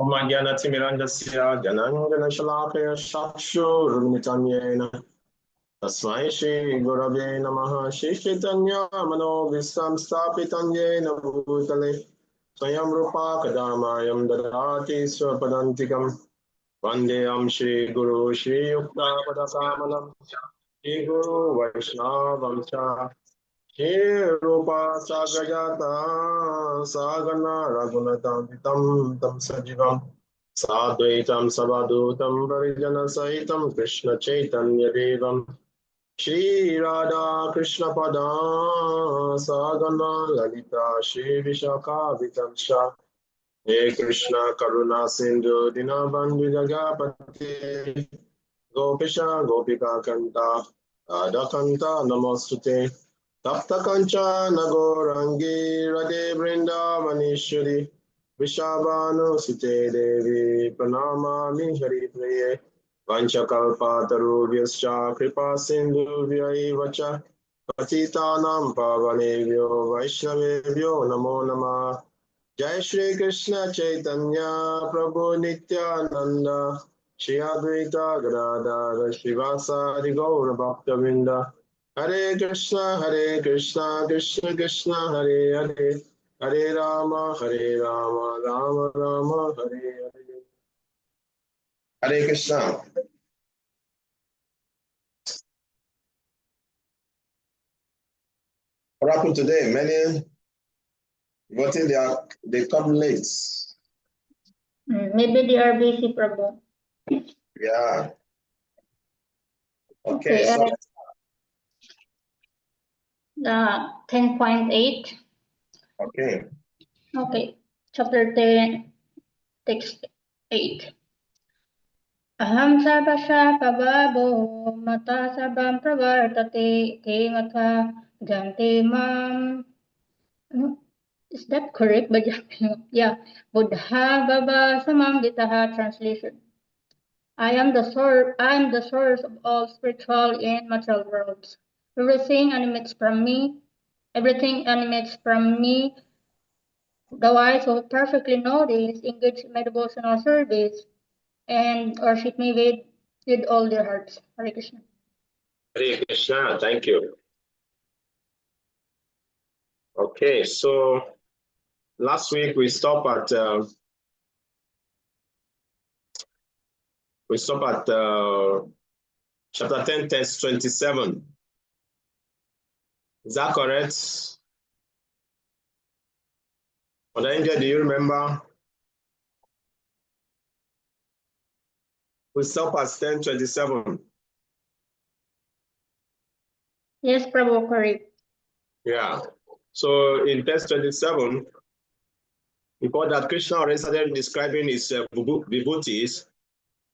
Omagyanatimirandasya Jananjanashalakaya Shakshurunmitam Yena Tasmai Shri Gurave Namaha Shri Chaitanya Mano Visam Stapitam Yena Bhutale Swayam Rupa Kadamayam Dadati Swapadantikam Vandeyam Shri Guru Shri Yukta Padasamalam Shri Guru Vaishnavam Cha Shri Rupa Sagrajata Sagana Raghunatam Vitam Tam Sajivam Sadvaitam Savadutam Varijana Sahitam Krishna Chaitanya Devam Shri Radha Krishna Pada Sagana Lalita Shri Vishakha Vitamsha He Krishna Karuna Sindhu Dinabandhu Jagapati Gopisha Gopika Kanta Radha Kanta Namostute Tapta Kancha Nagorangi Radhe Vrindavanishwari Vishabhanu Sute Devi Pranamami Hari Priye Vanchakalpatarubhyascha Kripa Sindhuvya Vacha Patitanam Pavanebhyo Vaishnavebhyo Namo Namah Jai Shri Krishna Chaitanya Prabhu Nityananda Shri Advaita Gadadhara Srivasadi Gaura Bhaktavinda Hare Krishna, Krishna Krishna, Hare Hare, Hare Rama, Rama Rama, Hare Hare. Hare Krishna. What happened today? Many voting they come late. Maybe they are busy, Prabhu. Yeah. Okay, so 10.8. Okay. Okay, chapter 10, text 8. Aham sarvasya pavabo mata sarvam pravartate te matha jante mam. Is that correct? Yeah. Buddha Baba Samamvitaha translation. I am the source of all spiritual and material worlds. Everything emanates from me. The wise who perfectly know this engage in my devotional service and worship me with all their hearts. Hare Krishna. Hare Krishna, thank you. Okay, so last week we stopped at chapter 10, text 27. Is that correct? Angel, do you remember? We stopped at 10:27. Yes, Prabhu, correct. Yeah. So in text 27, before that, Krishna already started describing his vibhutis,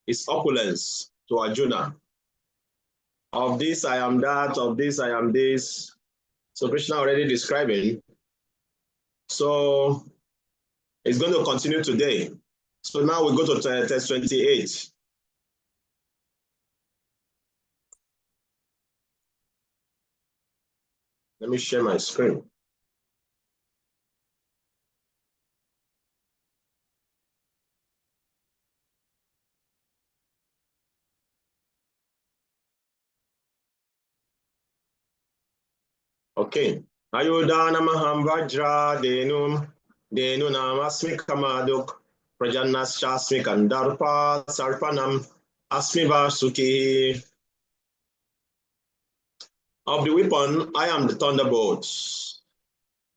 his opulence to Arjuna. Of this I am that, of this I am this. So Krishna already describing. So it's going to continue today. So now we go to text 28. Let me share my screen. Okay. Ayudanamaham Vajra Denu Namasmi Kamaduk Prajannas Shasmi Kandarpa Sarpanam Asmi Vasuki. Of the weapon, I am the thunderbolt.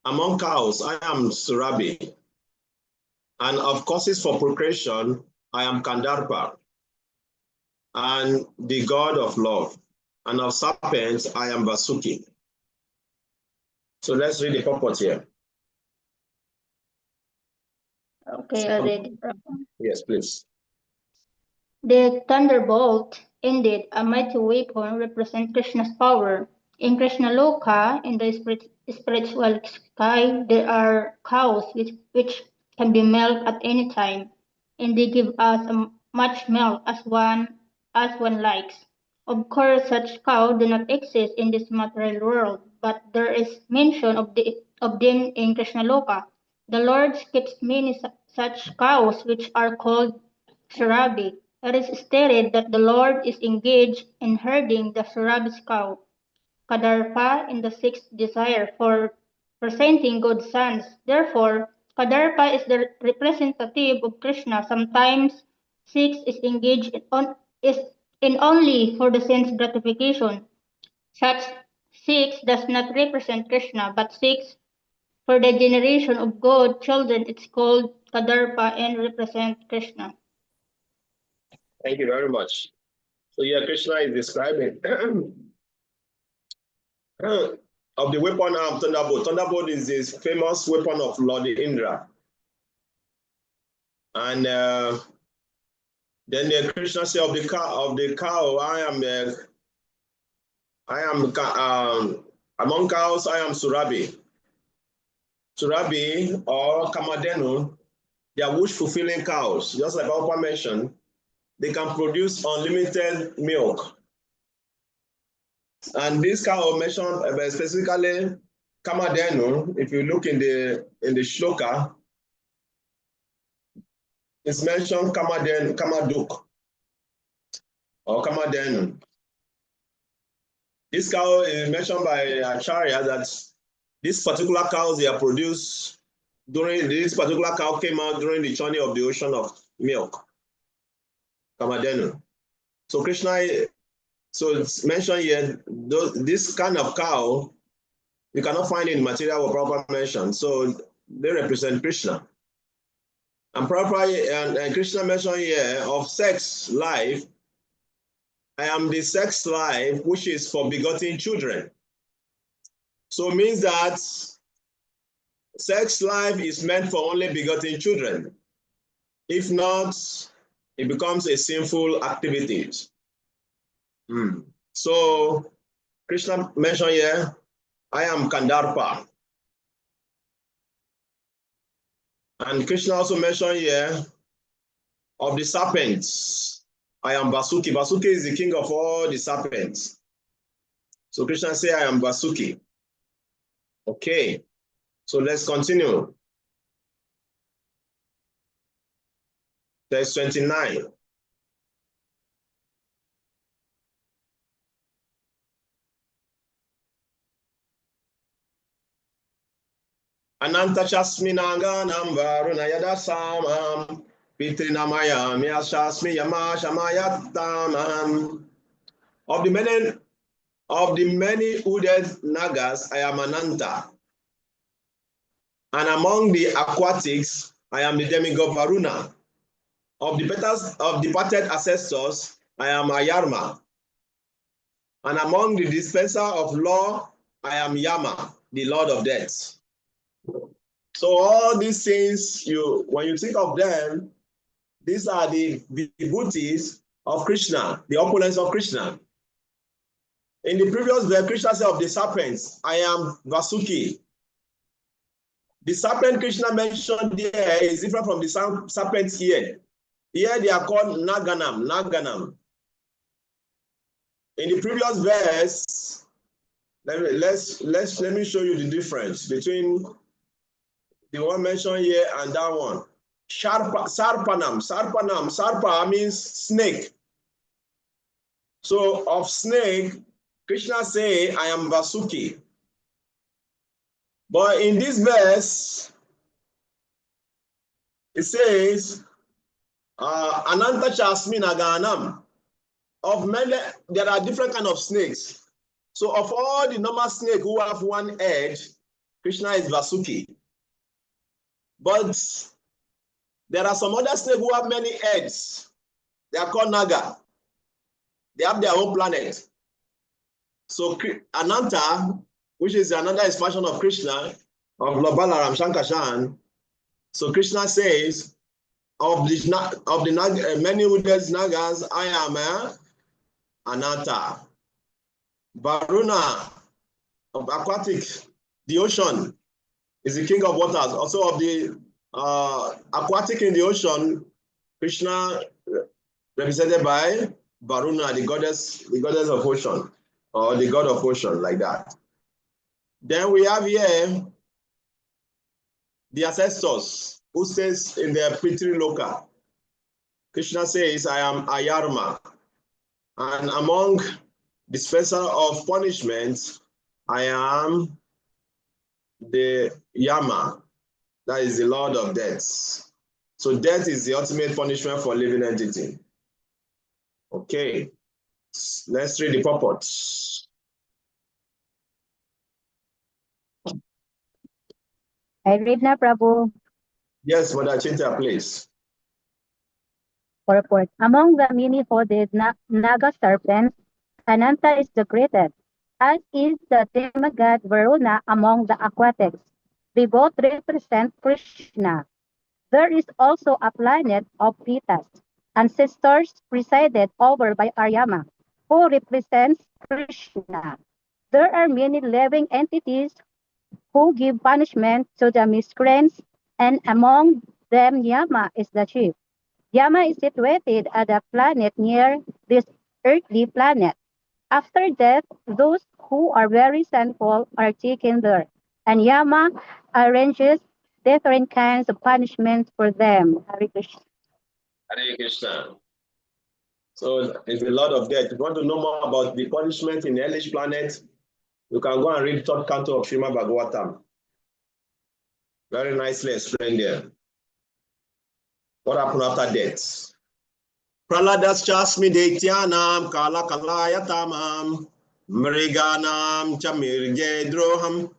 Among cows, I am Surabi. And of causes for procreation, I am Kandarpa. And the god of love. And of serpents, I am Vasuki. So let's read the purport here. Okay, I read it, Prabhu. Yes, please. The thunderbolt, indeed a mighty weapon, represents Krishna's power. In Krishna Loka, in the spiritual sky, there are cows which can be milked at any time, and they give us much milk as one likes. Of course, such cows do not exist in this material world, but there is mention of them in Krishna Loka. The Lord keeps many such cows which are called Sarabi. It is stated that the Lord is engaged in herding the Sarabi's cow, Kadarpa in the sixth desire for presenting good sons. Therefore, Kadarpa is the representative of Krishna. Sometimes six is engaged in only for the sense gratification. Such six does not represent Krishna, but six for the generation of God children. It's called Kadarpa and represent Krishna. Thank you very much. So here Krishna is describing of the weapon arm thunderbolt. Thunderbolt is this famous weapon of Lord Indra. And then the Krishna said of the cow, among cows, I am Surabi. Surabi or Kamadenu, they are wish-fulfilling cows. Just like Papa mentioned, they can produce unlimited milk. And this cow mentioned specifically Kamadenu, if you look in the shloka, it's mentioned Kamaduk or Kamadenu. This cow is mentioned by Acharya that these particular cows they are produced during this particular cow came out during the journey of the ocean of milk, Kamadenu. So Krishna, so it's mentioned here, this kind of cow you cannot find in material or proper mention. So they represent Krishna. And Krishna mentioned here of sex life. I am the sex life which is for begetting children. So it means that sex life is meant for only begetting children. If not, it becomes a sinful activity. So Krishna mentioned here, I am Kandarpa. And Krishna also mentioned here of the serpents. I am Vasuki. Vasuki is the king of all the serpents. So Krishna said, I am Vasuki. Okay, so let's continue. Verse 29. Ananta Chasminanganam Varunayada Samam Pitrinamaya Myashasmi Yama Shamayatamam. Of the many hooded nagas, I am Ananta. And among the aquatics, I am the demigod Varuna. Of the departed ancestors, I am Ayarma. And among the dispenser of law, I am Yama, the Lord of Death. So all these things, when you think of them, these are the vibhutis of Krishna, the opponents of Krishna. In the previous verse, Krishna said of the serpents, I am Vasuki. The serpent Krishna mentioned there is different from the serpents here. Here they are called Naganam. In the previous verse, let me show you the difference between the one mentioned here and that one. Sarpanam. Sarpa means snake. So of snake, Krishna say, I am Vasuki. But in this verse, it says, Ananta Chasmi Naganam. Of many, there are different kind of snakes. So of all the normal snake who have one head, Krishna is Vasuki. But there are some other snakes who have many heads. They are called Naga. They have their own planet. So Ananta, which is another expression of Krishna, of Lord Balaram Shankashan. So Krishna says, of the many hooded Nagas, I am Ananta. Varuna, of aquatic, the ocean, is the king of waters. Also of the aquatic in the ocean, Krishna represented by Varuna, the goddess of ocean, or the god of ocean, like that. Then we have here the ancestors. who says in the Pitri Loka, Krishna says, I am Ayarma. And among dispenser of punishment, I am the Yama, that is the Lord of death. So death is the ultimate punishment for living entity. Okay, let's read the purport. I read na, Prabhu. Yes, Mother Chinta, please. Purport. Among the many-hooded Naga serpents, Ananta is the greatest, as is the demigod Varuna among the aquatics. They both represent Krishna. There is also a planet of Pitas, ancestors presided over by Aryama, who represents Krishna. There are many living entities who give punishment to the miscreants, and among them Yama is the chief. Yama is situated at a planet near this earthly planet. After death, those who are very sinful are taken there, and Yama arranges different kinds of punishments for them. Hare Krishna. Hare Krishna. So it's the Lord of death. If you want to know more about the punishment in the hellish planet, you can go and read third canto of Srimad Bhagavatam. Very nicely explained there. What happened after death? Praladas chasmi deityanam kala kalayatamam mriganam chamirge droham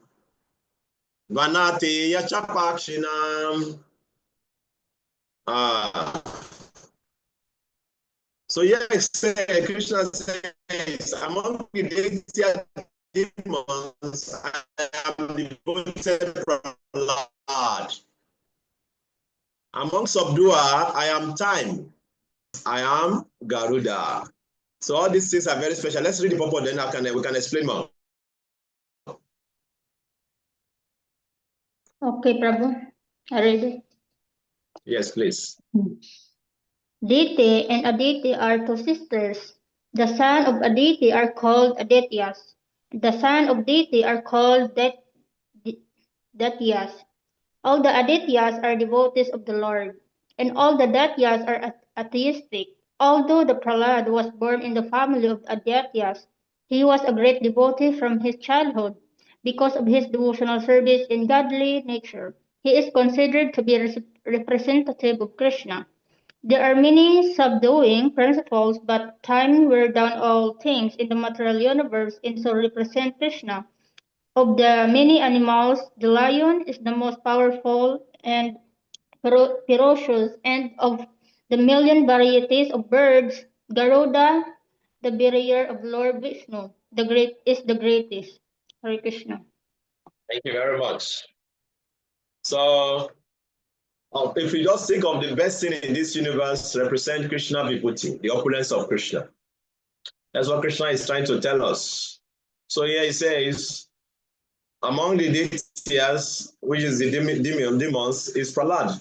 vanati yachapakshinam. So yes, Krishna says, among the Daitya demons, I am devoted Prahlad. Among subduer, I am time. I am Garuda. So all these things are very special. Let's read the purport, then we can explain more. Okay, Prabhu. I read it. Yes, please. Diti and Aditi are two sisters. The son of Aditi are called Adityas. The son of Diti are called Datyas. All the Adityas are devotees of the Lord, and all the Datyas are atheistic. Although the Prahlad was born in the family of Adityas, he was a great devotee from his childhood. Because of his devotional service in godly nature, he is considered to be representative of Krishna. There are many subduing principles, but time wear down all things in the material universe and so represent Krishna. Of the many animals, the lion is the most powerful and ferocious, and of the million varieties of birds, Garuda, the barrier of Lord Vishnu, is the greatest. Hare Krishna. Thank you very much. So if we just think of the best thing in this universe, represent Krishna Vibhuti, the opulence of Krishna. That's what Krishna is trying to tell us. So here he says, among the deities, which is the demons, is Prahlad.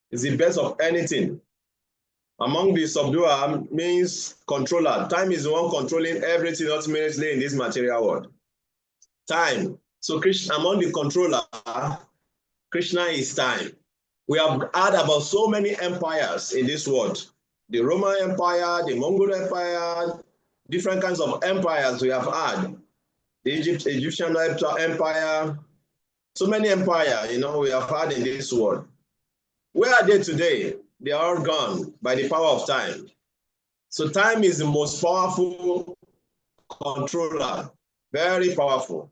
Is the best of anything. Among the subduer means controller. Time is the one controlling everything ultimately in this material world. Time. So Krishna, among the controller, Krishna is time. We have heard about so many empires in this world. The Roman Empire, the Mongol Empire, different kinds of empires we have had. The Egyptian Empire, so many empires, we have had in this world. Where are they today? They are all gone by the power of time. So time is the most powerful controller, very powerful.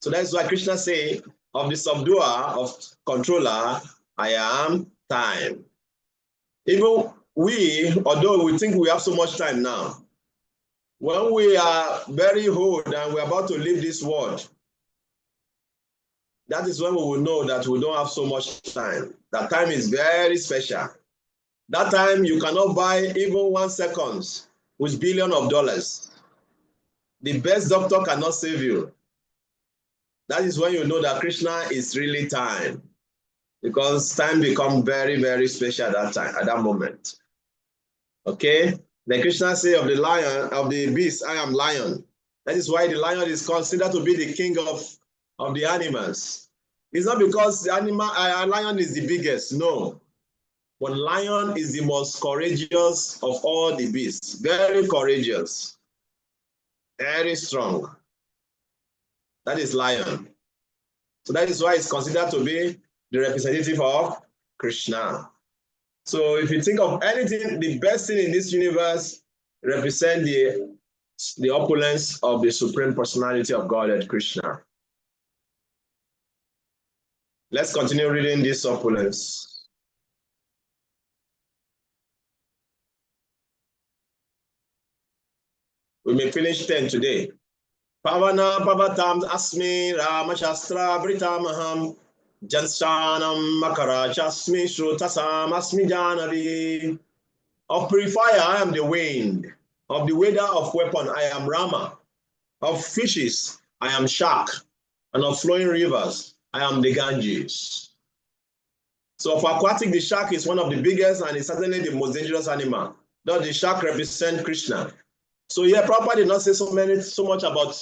So that's why Krishna says, of the subduer, of controller, I am time. Even we, although we think we have so much time now, when we are very old and we're about to leave this world, that is when we will know that we don't have so much time. That time is very special. That time you cannot buy even 1 second with billions of dollars. The best doctor cannot save you. That is when you know that Krishna is really time. Because time becomes very, very special at that time, at that moment. Okay? Then Krishna says of the lion, of the beast, I am lion. That is why the lion is considered to be the king of the animals. It's not because the animal, a lion is the biggest, no. But lion is the most courageous of all the beasts. Very courageous, very strong. That is lion. So that is why it's considered to be the representative of Krishna. So if you think of anything, the best thing in this universe represent the opulence of the Supreme Personality of Godhead, Krishna. Let's continue reading this opulence. We may finish 10 today. Pavana Pavatam Asmi Rama Shastra Britamaham Janshanam Makara Chasmi Shrutasam Asmi Janavi. Of purifier, I am the wind. Of the weather of weapon, I am Rama. Of fishes, I am shark. And of flowing rivers, I am the Ganges. So for aquatic, the shark is one of the biggest and is certainly the most dangerous animal. Thus the shark represents Krishna. So yeah, Prabhupada did not say so much about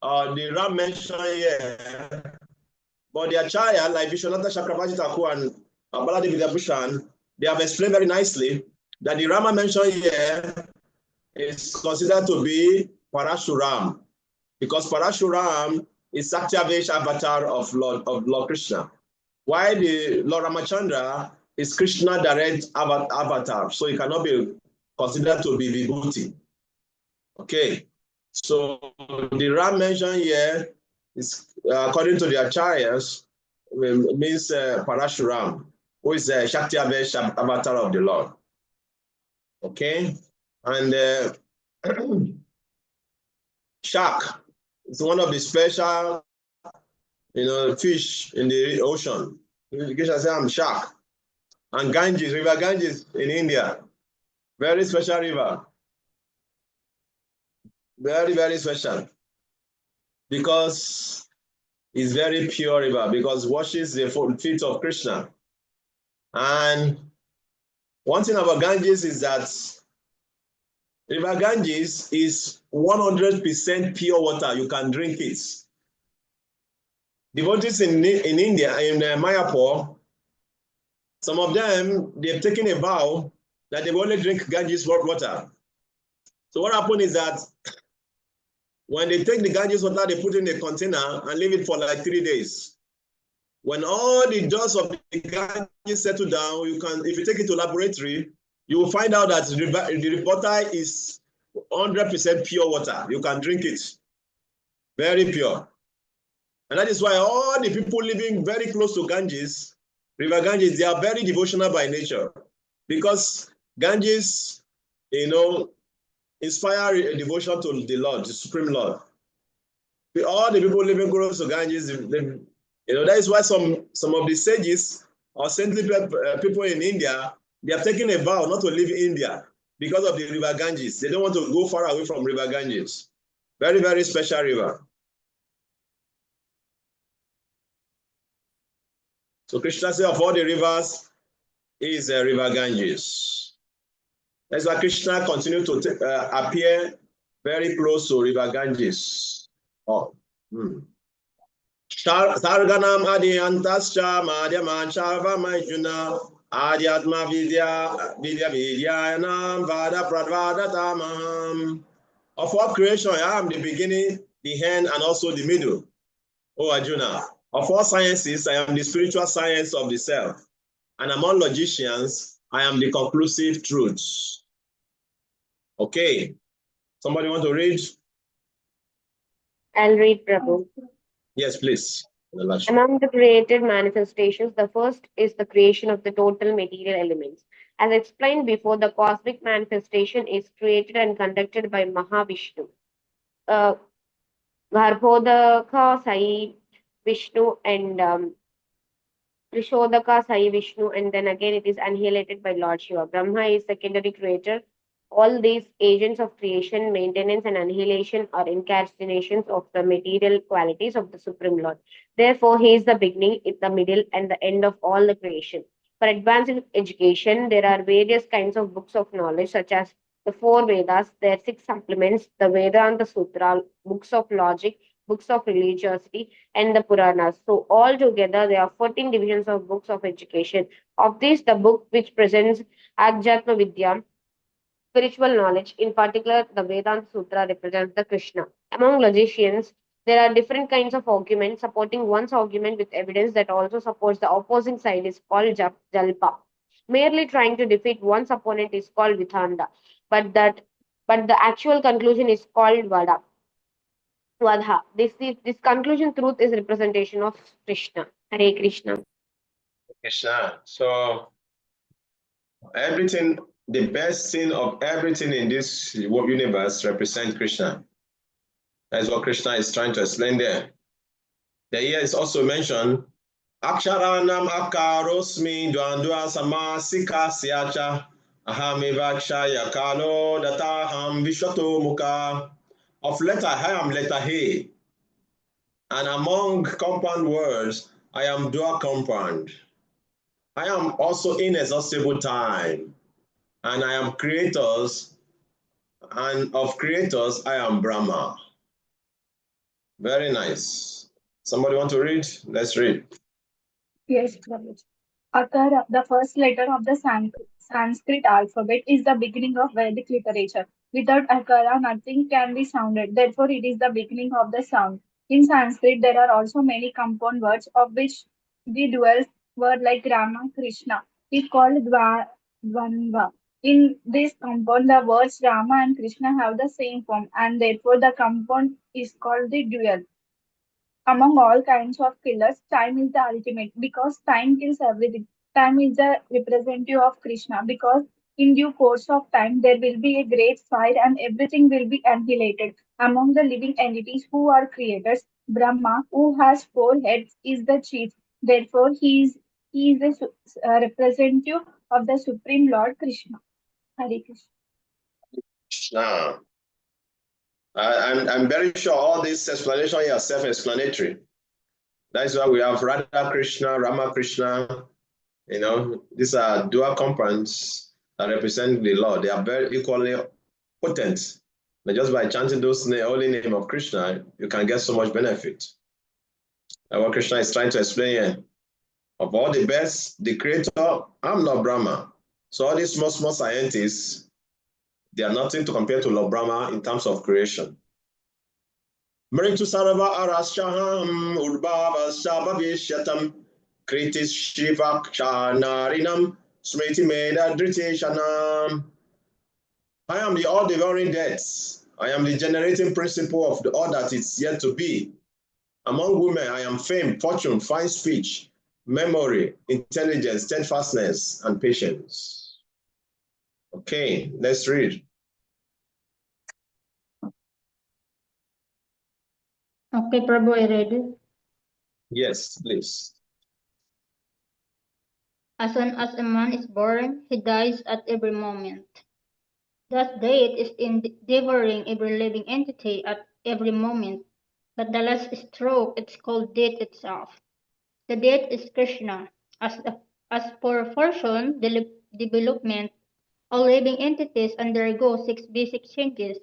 the Ram mentioned here. But their child, like Vishwanatha Chakravarti Thakur and Baladevi Vidyabhushan, they have explained very nicely that the Rama mentioned here is considered to be Parashuram, because Parashuram is Satyavesha avatar of Lord Krishna, while the Lord Ramachandra is Krishna direct avatar, so it cannot be considered to be Vibhuti. Okay, so the Ram mentioned here is according to the acharyas means Parashuram, who is Satyavesha avatar of the Lord. Okay, and shark is one of the special, fish in the ocean. You can say I'm shark. And Ganges, River Ganges in India, very special river. Very, very special. Because it's very pure river, because washes the feet of Krishna. And one thing about Ganges is that River Ganges is 100% pure water. You can drink it. Devotees in India, in Mayapur, some of them, they've taken a vow that they will only drink Ganges water. So what happened is that when they take the Ganges water, they put it in a container and leave it for like 3 days. When all the dust of the Ganges settle down, if you take it to laboratory, you will find out that the water is 100% pure water. You can drink it. Very pure. And that is why all the people living very close to Ganges, River Ganges, they are very devotional by nature. Because Ganges, inspire a devotion to the Lord, the Supreme Lord. All the people living close to Ganges, that is why some of the sages or saintly people in India, they have taken a vow not to leave India because of the River Ganges. They don't want to go far away from River Ganges. Very, very special river. So Krishna said of all the rivers, is River Ganges. That's why Krishna continued to appear very close to River Ganges. Sarganam Adiyantascha Madhyaman Sharva Majuna Adhyatma Vidyanam Vada Pradvadatamaham. Of all creation, I am the beginning, the end, and also the middle. O Arjuna, of all sciences, I am the spiritual science of the self. And among logicians, I am the conclusive truth. Okay. Somebody want to read? I'll read, Prabhu. Yes, please. Among the created manifestations, the first is the creation of the total material elements. As explained before, the cosmic manifestation is created and conducted by Mahavishnu. Garbhodaka Sai Vishnu and Prishodaka Sai Vishnu, and then again it is annihilated by Lord Shiva. Brahma is secondary creator. All these agents of creation, maintenance, and annihilation are incarnations of the material qualities of the Supreme Lord. Therefore, he is the beginning, the middle, and the end of all the creation. For advanced education, there are various kinds of books of knowledge, such as the 4 Vedas, their 6 supplements, the Vedanta Sutra, books of logic, books of religiosity, and the Puranas. So altogether, there are 14 divisions of books of education. Of these, the book which presents Adhyatma Vidya, spiritual knowledge, in particular, the Vedanta Sutra represents the Krishna. Among logicians, there are different kinds of arguments. Supporting one's argument with evidence that also supports the opposing side is called jalpa. Merely trying to defeat one's opponent is called Vithanda, but that but the actual conclusion is called Vadha. This conclusion truth is representation of Krishna. Hare Krishna. Krishna. So everything, the best thing of everything in this universe represents Krishna. That's what Krishna is trying to explain there. The here is also mentioned Aksharanam akarosmi dwandwa samasika siacha ahamivaksha yakalo dataham vishwato mukha. Of letter I am letter He, and among compound words I am dual compound. I am also inexhaustible time, and I am creators, and of creators I am Brahma. Very nice. Somebody want to read? Let's read. Yes, Prabhuji. Akara, the first letter of the Sanskrit alphabet, is the beginning of Vedic literature. Without Akara, nothing can be sounded. Therefore, it is the beginning of the sound. In Sanskrit, there are also many compound words, of which the dual word like Rama, Krishna is called Dvanva. In this compound, the words Rama and Krishna have the same form, and therefore the compound is called the dual. Among all kinds of killers, time is the ultimate because time kills everything. Time is the representative of Krishna because in due course of time there will be a great fire and everything will be annihilated. Among the living entities who are creators, Brahma, who has 4 heads, is the chief. Therefore, he is the representative of the Supreme Lord Krishna. Hare Krishna. Krishna. I'm very sure all this explanation here are self-explanatory. That's why we have Radha Krishna, Rama Krishna. You know, these are dual compounds that represent the Lord. They are very equally potent. But just by chanting those holy name of Krishna, you can get so much benefit. And what Krishna is trying to explain here. Of all the best, the creator, I'm not Brahma. So all these small scientists, they are nothing to compare to Lord Brahma in terms of creation. Mritu sarva arashaham urbhavashabhavishatam kritis shivaksha smriti meda driteshanam. I am the all-devouring death. I am the generating principle of all that is yet to be. Among women, I am fame, fortune, fine speech, memory, intelligence, steadfastness, and patience. Okay, let's read. Okay, Prabhu, I read. Yes, please. As soon as a man is born, he dies at every moment. Thus, death is devouring every living entity at every moment. But the last stroke, it's called death itself. The death is Krishna. As for fortune development, all living entities undergo 6 basic changes.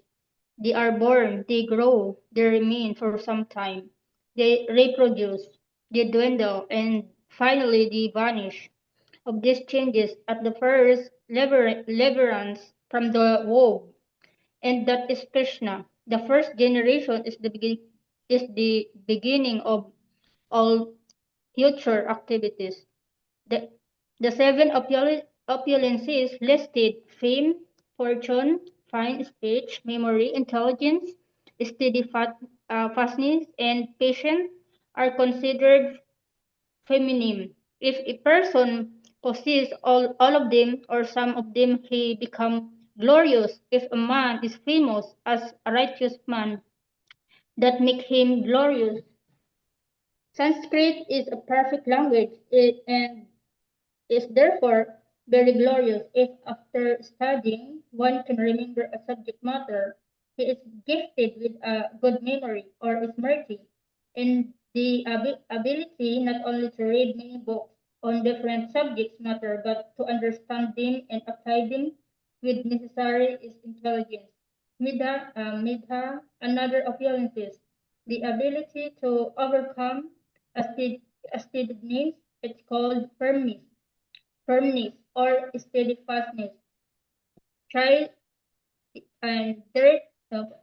They are born, they grow, they remain for some time. They reproduce, they dwindle, and finally they vanish. Of these changes, at the first, leverance from the womb, and that is Krishna. The first generation is the beginning of all future activities. The, the 7 opulences listed fame, fortune, fine speech, memory, intelligence, fastness, and patience are considered feminine. If a person possesses all of them or some of them, he becomes glorious. If a man is famous as a righteous man, that make him glorious. Sanskrit is a perfect language and is therefore very glorious if after studying one can remember a subject matter. He is gifted with a good memory or smriti and the ability not only to read many books on different subjects matter but to understand them and apply them with necessary is intelligence. Midha, another opulences. the ability to overcome steadiness. It's called firmness or steadfastness. Try and dirt,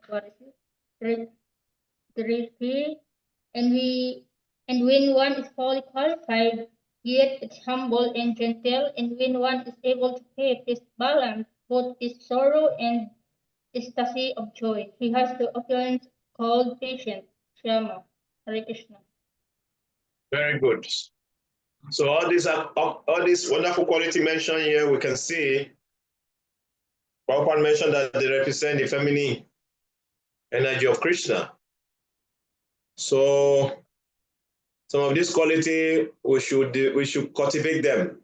what is it? Drift, and when one is fully qualified, yet it's humble and gentle, and when one is able to keep his balance, both his sorrow and ecstasy of joy, he has the opulence called patience, Shama, Hare Krishna. Very good. So all these wonderful quality mentioned here, we can see Prabhupada mentioned that they represent the feminine energy of Krishna. So some of this quality we should cultivate them.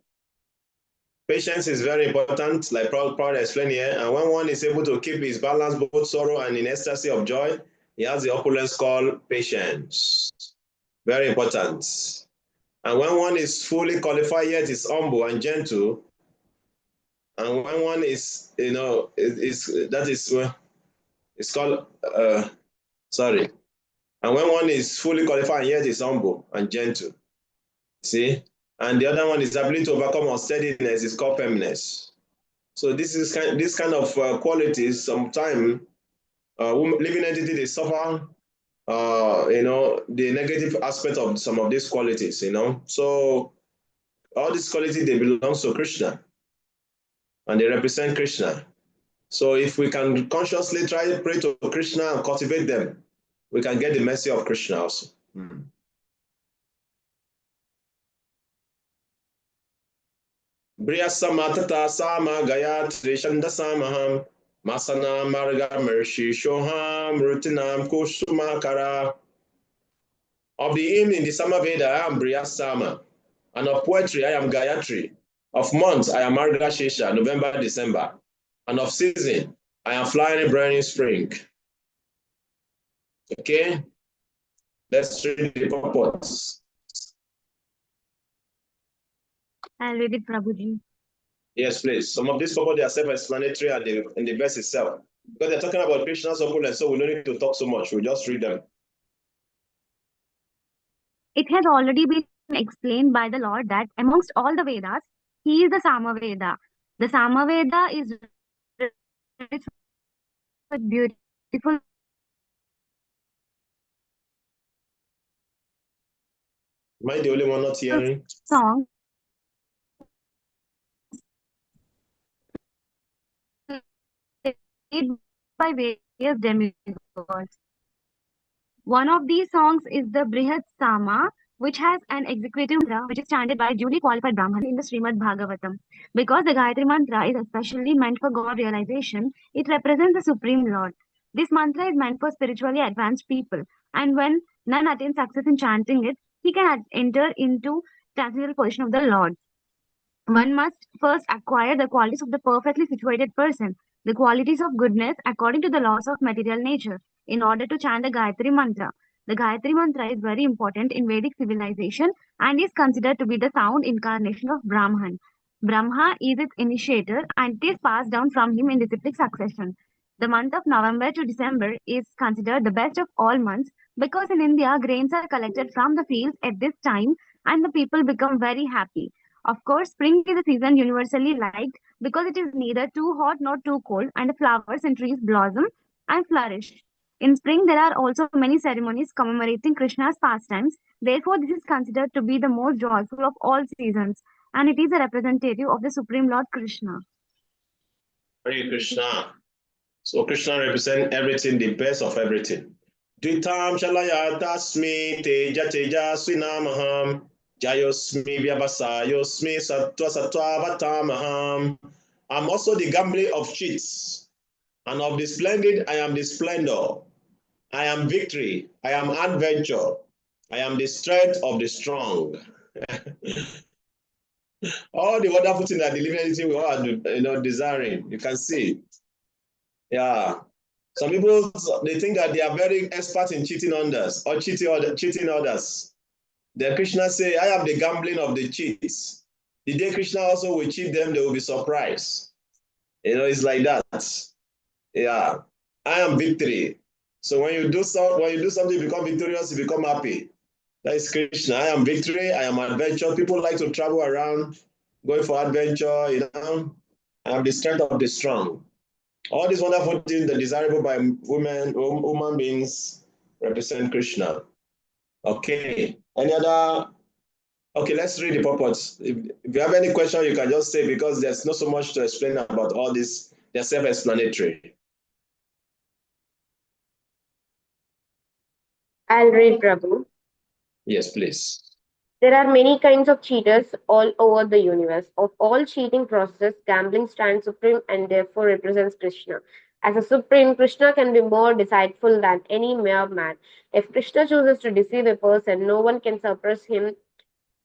Patience is very important, like Prabhupada explained here. And when one is able to keep his balance, both sorrow and in ecstasy of joy, he has the opulence called patience. Very important. And when one is fully qualified, yet is humble and gentle, and when one is, it's called, sorry. And when one is fully qualified, yet is humble and gentle. See? And the other one is ability to overcome unsteadiness is called firmness. So this kind of qualities, sometimes living entity, they suffer, the negative aspect of some of these qualities, So all these qualities, they belong to Krishna and they represent Krishna. So if we can consciously try to pray to Krishna and cultivate them, we can get the mercy of Krishna also. Briya samatata sama gayatri shandasam masana marga mershi shoham rutinam kusumakara. Of the hymn in the Samaveda, I am Briya Sama. And of poetry, I am Gayatri. Of months, I am Marga Shesha, November, December. And of season, I am flying burning spring. Okay? Let's read the purpose. I'll read it, Prabhuji. Yes, please. Some of these purpose, they are self-explanatory in the verse itself. Because they're talking about Krishna's opulence, so we don't need to talk so much. We'll just read them. It has already been explained by the Lord that amongst all the Vedas, he is the Samaveda. The Samaveda is rich with beautiful Am I the only one not hearing? songs played by various demigods. One of these songs is the Brihat Sama, which has an executive mantra which is chanted by duly qualified Brahman in the Srimad Bhagavatam. Because the Gayatri mantra is especially meant for God realization, it represents the Supreme Lord. This mantra is meant for spiritually advanced people, and when none attains success in chanting it, he can enter into transcendental position of the Lord. One must first acquire the qualities of the perfectly situated person, the qualities of goodness according to the laws of material nature, in order to chant the Gayatri Mantra. The Gayatri Mantra is very important in Vedic civilization and is considered to be the sound incarnation of Brahman. Brahma is its initiator and it is passed down from him in disciplic succession. The month of November to December is considered the best of all months because in India grains are collected from the fields at this time and the people become very happy. Of course, spring is a season universally liked because it is neither too hot nor too cold, and the flowers and trees blossom and flourish. In spring, there are also many ceremonies commemorating Krishna's pastimes. Therefore, this is considered to be the most joyful of all seasons, and it is a representative of the Supreme Lord Krishna. Hare Krishna. So Krishna represents everything, the best of everything. Dvitam shalaya tasmi teja teja swinamaham. Jayosmi vyabasayosmi sattva sattva vatamaham. I'm also the gambler of cheats, and of the splendid I am the splendor. I am victory, I am adventure, I am the strength of the strong. All the wonderful things that the living entity we all are desiring, you can see. Yeah. Some people, they think that they are very expert in cheating others or cheating others. Then Krishna say, I am the gambling of the cheats. The day Krishna also will cheat them, they will be surprised. It's like that. Yeah. I am victory. So when you do something, you become victorious, you become happy. That is Krishna. I am victory, I am adventure. People like to travel around, going for adventure, you know. I have the strength of the strong. All these wonderful things, the desirable by human beings represent Krishna. Okay. Any other? Okay, let's read the purpose. If you have any question, you can just say, because there's not so much to explain about all this. They're self-explanatory. I'll read, Prabhu. Yes, please. There are many kinds of cheaters all over the universe. Of all cheating processes, gambling stands supreme and therefore represents Krishna. As a supreme, Krishna can be more deceitful than any mere man. If Krishna chooses to deceive a person, no one can suppress him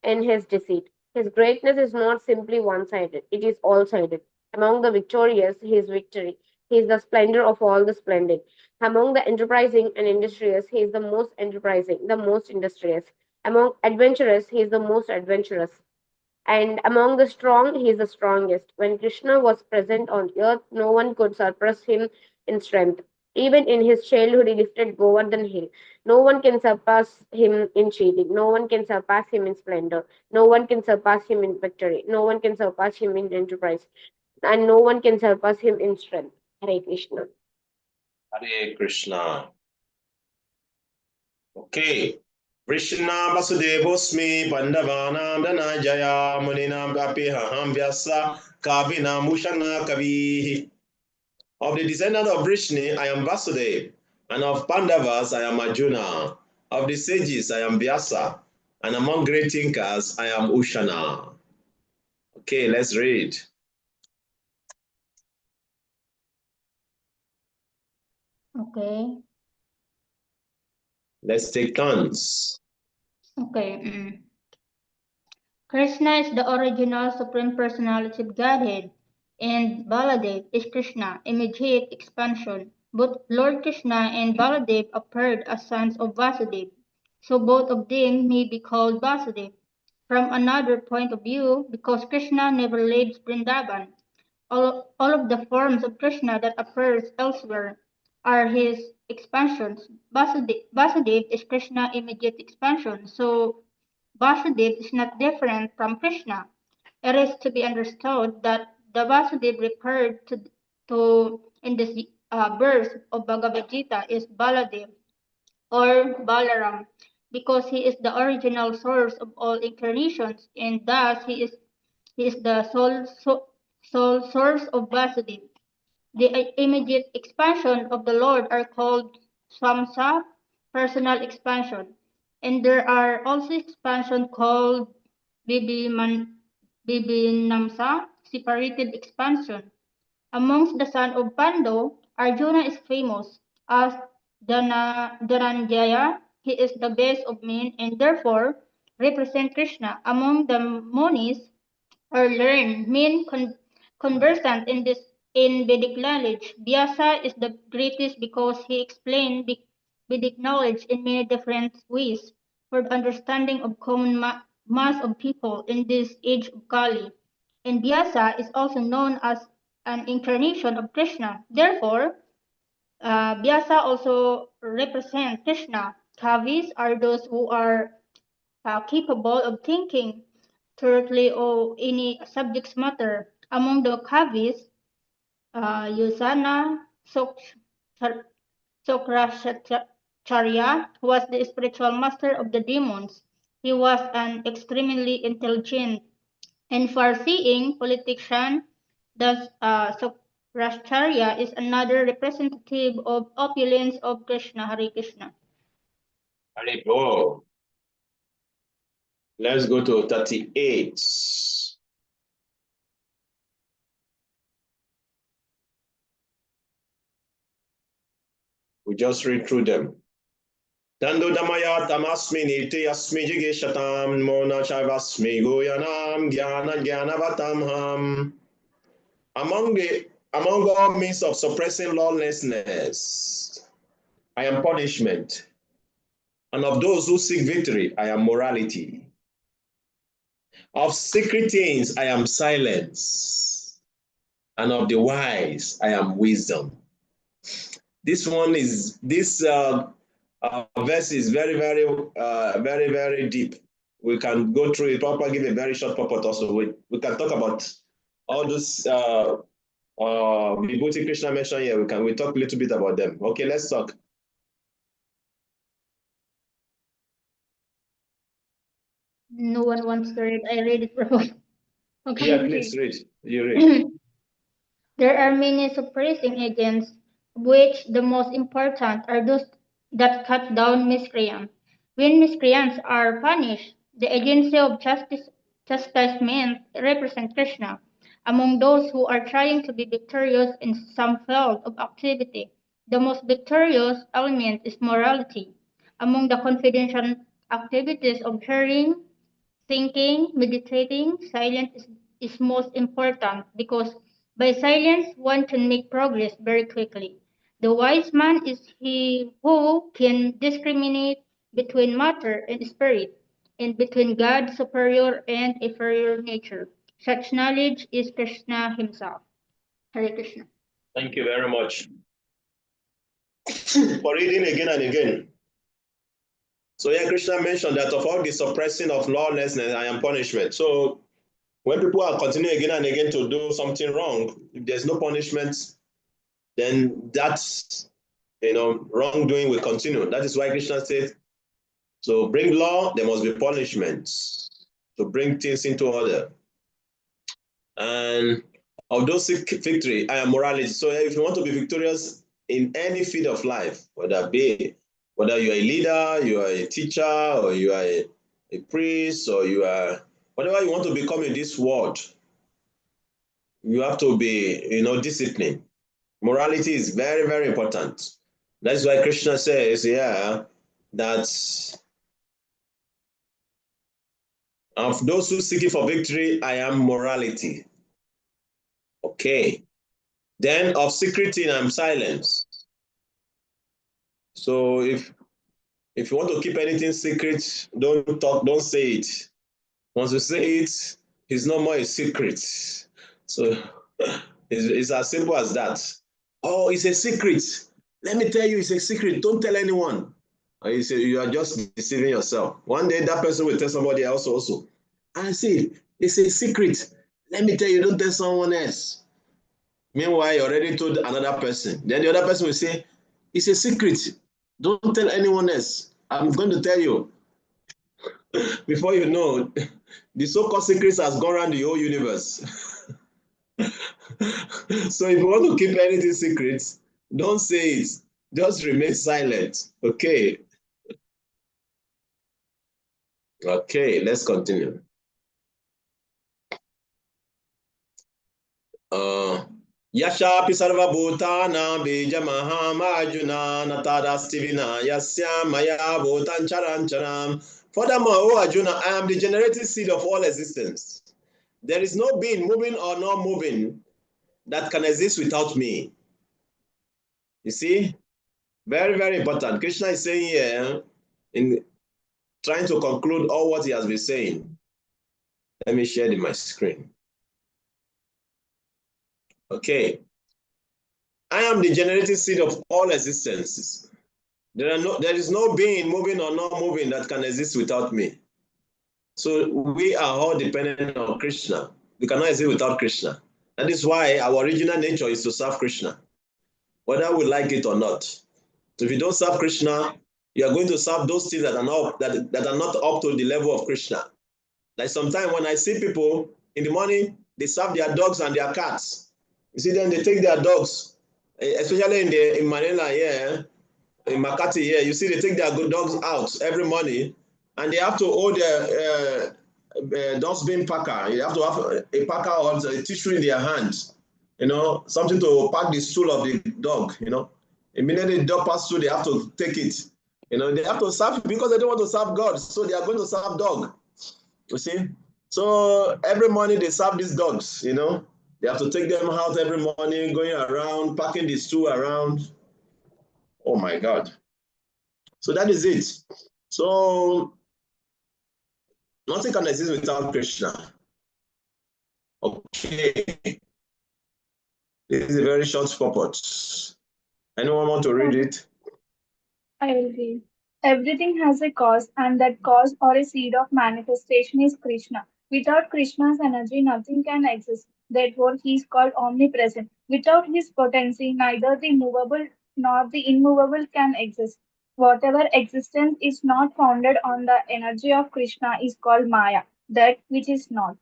in his deceit. His greatness is not simply one sided, it is all sided. Among the victorious, he is victory. He is the splendor of all the splendid. Among the enterprising and industrious, he is the most enterprising, the most industrious. Among adventurous, he is the most adventurous. And among the strong, he is the strongest. When Krishna was present on earth, no one could surpass him in strength. Even in his childhood, he lifted Govardhan Hill. No one can surpass him in cheating. No one can surpass him in splendor. No one can surpass him in victory. No one can surpass him in enterprise. And no one can surpass him in strength. Hare Krishna. Hare Krishna. Okay. Krishna Vasudevosmi Pandavanam Dhanajaya Muninam Apihaham Vyasa Kavinam Ushana Kavi. Of the descendant of Vrishni, I am Vasudev, and of Pandavas, I am Arjuna. Of the sages, I am Vyasa, and among great thinkers, I am Ushana. Okay, let's read. Okay. Let's take turns. Okay. Krishna is the original Supreme Personality of Godhead, and Baladev is Krishna, immediate expansion. Both Lord Krishna and Baladev appeared as sons of Vasudev, so both of them may be called Vasudev. From another point of view, because Krishna never leaves Vrindavan, all of the forms of Krishna that appears elsewhere are his expansions. Vasudev is Krishna's immediate expansion, so Vasudev is not different from Krishna. It is to be understood that the Vasudev referred to in this verse of Bhagavad Gita is Baladev or Balaram, because he is the original source of all incarnations, and thus he is the sole source of Vasudev. The immediate expansion of the Lord are called Samsa, personal expansion, and there are also expansion called Bibinamsa, separated expansion. Amongst the son of Pandu, Arjuna is famous as Dhananjaya. He is the best of men and therefore represent Krishna. Among the Munis, or learned men conversant in Vedic knowledge. Vyasa is the greatest because he explained Vedic knowledge in many different ways for the understanding of common mass of people in this age of Kali. And Vyasa is also known as an incarnation of Krishna. Therefore, Vyasa also represents Krishna. Kavis are those who are capable of thinking thoroughly or any subject matter. Among the Kavis, Yusana Sokracharya was the spiritual master of the demons. He was an extremely intelligent and far-seeing politician. Thus, Sokracharya is another representative of opulence of Krishna. Hare Krishna. Hare Bo. Let's go to 38. We just read through them. Tando damaya tamasmi niti asmi jigishatam mona chavasmi goyanam gyana vatamham. Among all means of suppressing lawlessness, I am punishment. And of those who seek victory, I am morality. Of secret things, I am silence. And of the wise, I am wisdom. This verse is very deep. We can go through it proper, give a very short purport also. We can talk about all those Vibhuti Krishna mentioned here. We talk a little bit about them. Okay, let's talk. No one wants to read. I read it wrong. Okay. Yeah, please read. You read. There are many suppressing agents, of which the most important are those that cut down miscreants. When miscreants are punished, the agency of chastisement represents Krishna. Among those who are trying to be victorious in some field of activity, the most victorious element is morality. Among the confidential activities of hearing, thinking, meditating, silence is most important because by silence one can make progress very quickly. The wise man is he who can discriminate between matter and spirit, and between God's superior and inferior nature. Such knowledge is Krishna himself. Hare Krishna. Thank you very much for reading again and again. So here Krishna mentioned that of all the suppressing of lawlessness, I am punishment. So when people are continuing again and again to do something wrong, if there's no punishment, then that's wrongdoing will continue. That is why Krishna said, to bring law, there must be punishments to bring things into order. And of those seek victory, I am morality. So if you want to be victorious in any field of life, whether you're a leader, you are a teacher, or you are a priest, or you are whatever you want to become in this world, you have to be, disciplined. Morality is very important. That's why Krishna says, that of those who seek for victory, I am morality. Okay. Then of secrecy, I am silence. So if you want to keep anything secret, don't talk, don't say it. Once you say it, it's no more a secret. So it's as simple as that. Oh, it's a secret. Let me tell you, it's a secret. Don't tell anyone. You are just deceiving yourself. One day that person will tell somebody else also. I see, it's a secret. Let me tell you, don't tell someone else. Meanwhile, you already told another person. Then the other person will say, it's a secret. Don't tell anyone else. I'm going to tell you. Before you know, the so-called secrets has gone around the whole universe. So if you want to keep anything secret, don't say it. Just remain silent. Okay. Okay, let's continue. Yasha Pisarva Bhutana Bija Mahamajuna Natada Stivina Yasya Maya Bhutan Charancharam. Furthermore, O Arjuna, I am the generating seed of all existence. There is no being moving or not moving that can exist without me. You see? Very important. Krishna is saying here, in trying to conclude all what he has been saying. Let me share my screen. Okay. I am the generating seed of all existences. There is no being moving or not moving that can exist without me. So we are all dependent on Krishna. We cannot exist without Krishna. That is why our original nature is to serve Krishna, whether we like it or not. So if you don't serve Krishna, you are going to serve those things that are not up to the level of Krishna. Like sometimes when I see people in the morning, they serve their dogs and their cats. You see them, they take their dogs, especially in Manila here, in Makati here, you see they take their good dogs out every morning, and they have to hold their dustbin packer. You have to have a packer or a tissue in their hands, something to pack the stool of the dog, Immediately the dog passes through, they have to take it. They have to serve because they don't want to serve God, so they are going to serve dog. You see? So every morning they serve these dogs, They have to take them out every morning, going around, packing the stool around. Oh my God. So that is it. So nothing can exist without Krishna. Okay. This is a very short purport. Anyone want to read it? I will read. Everything has a cause, and that cause or a seed of manifestation is Krishna. Without Krishna's energy, nothing can exist. Therefore, he is called omnipresent. Without his potency, neither the movable nor the immovable can exist. Whatever existence is not founded on the energy of Krishna is called Maya, that which is not.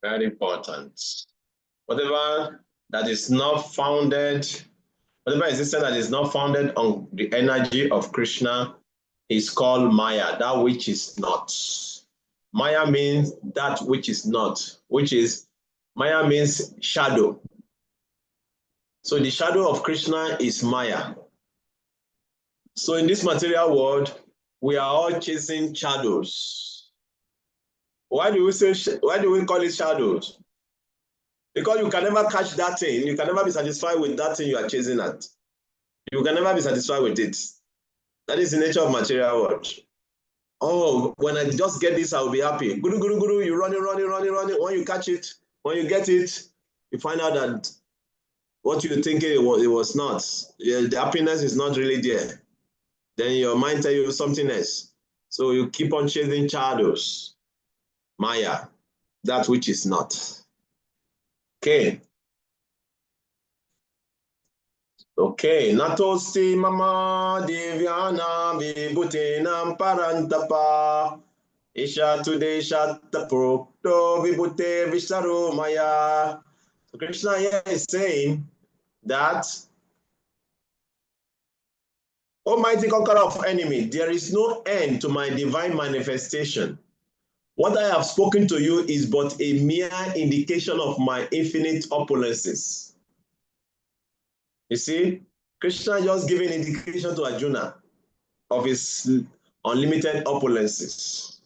Very important. Whatever that is not founded, whatever existence that is not founded on the energy of Krishna is called Maya, that which is not. Maya means that which is not, Maya means shadow. So the shadow of Krishna is Maya. So in this material world, we are all chasing shadows. Why do we call it shadows? Because you can never catch that thing. You can never be satisfied with that thing you are chasing at. You can never be satisfied with it. That is the nature of material world. Oh, when I just get this, I will be happy. Guru, guru, guru, you running. When you catch it, when you get it, you find out that what you think it was not. Yeah, the happiness is not really there. Then your mind tells you something else. So you keep on chasing shadows. Maya, that which is not. Okay. Okay, natosti mama divyana vibhutinam parantapa. Isha today shatapurukto vibhute vishtaru maya. So Krishna here is saying that, Almighty conqueror of enemy, there is no end to my divine manifestation. What I have spoken to you is but a mere indication of my infinite opulences. You see, Krishna just giving indication to Arjuna of his unlimited opulences.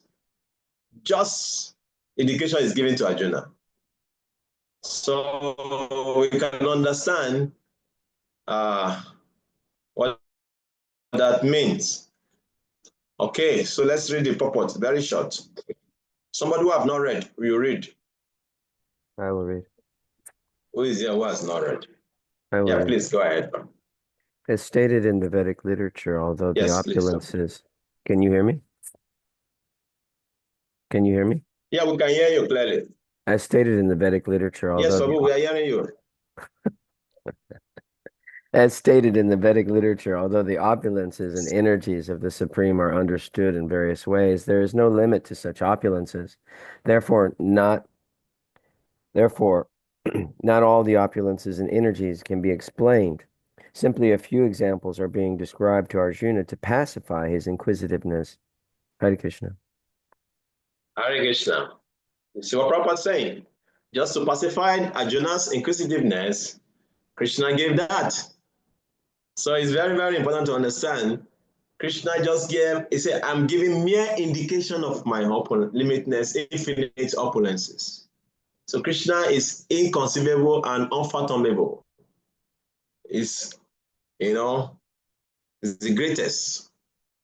Just indication is given to Arjuna. So we can understand what that means. Okay, so let's read the purport, very short. Somebody who have not read, will you read? I will read. Who is here who has not read? I will Yeah, read. please go ahead. As stated in the Vedic literature, although the Yes, please, opulences... Can you hear me? Can you hear me? Yeah, we can hear you clearly. As stated in the Vedic literature, Yes, although we are hearing you. As stated in the Vedic literature, although the opulences and energies of the Supreme are understood in various ways, there is no limit to such opulences. Therefore, not all the opulences and energies can be explained. Simply a few examples are being described to Arjuna to pacify his inquisitiveness. Hare Krishna. Hare Krishna. You see what Prabhupada is saying? Just to pacify Arjuna's inquisitiveness, Krishna gave that. So it's very, very important to understand. Krishna just gave, he said, I'm giving mere indication of my limitness, infinite opulences. So Krishna is inconceivable and unfathomable. Is the greatest.